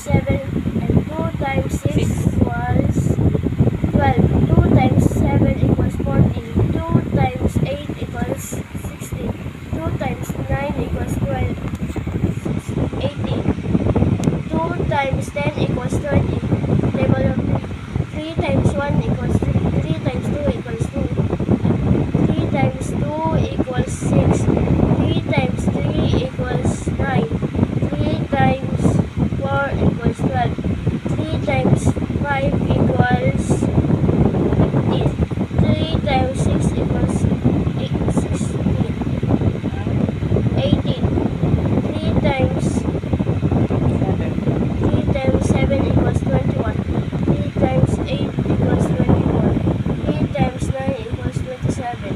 7 and 2 times 6 equals 12. 2 times 7 equals 14. 2 times 8 equals 16. 2 times 9 equals 12. 18. 2 times 10 equals 20. Table of 3 times 1 equals 3. 3 times 2 equals 2. 3 times 2 equals 6. 3 times 3 equals 9. 3 times 4 equals 12. 3 times 5 equals 15. 3 times 6 equals 16. 18. 3 times 7 equals 21. 3 times 8 equals 24. 3 times 9 equals 27.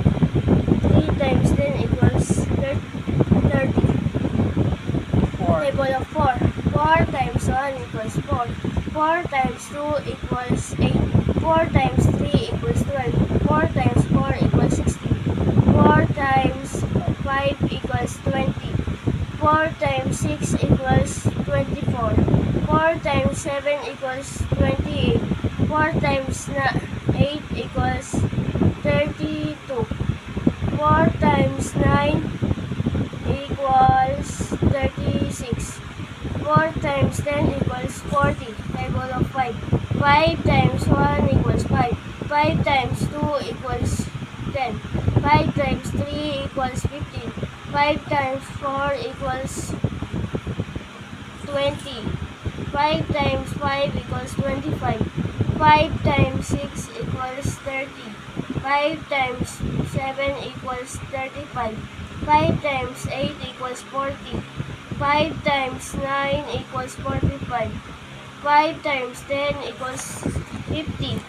3 times 10 equals 30. 4. Table of 4. 4 times 1 equals 4. 4 times 2 equals 8. 4 times 3 equals 12. 4 times 4 equals 16. 4 times 5 equals 20. 4 times 6 equals 24. 4 times 7 equals 28. 4 times 8 equals 32. 4 times 9 equals 36. 4 times 10 equals 40. Table of 5. 5 times 1 equals 5. 5 times 2 equals 10. 5 times 3 equals 15. 5 times 4 equals 20. 5 times 5 equals 25. 5 times 6 equals 30. 5 times 7 equals 35. 5 times 8 equals 40. 5 times 9 equals 45. 5 times 10 equals 50.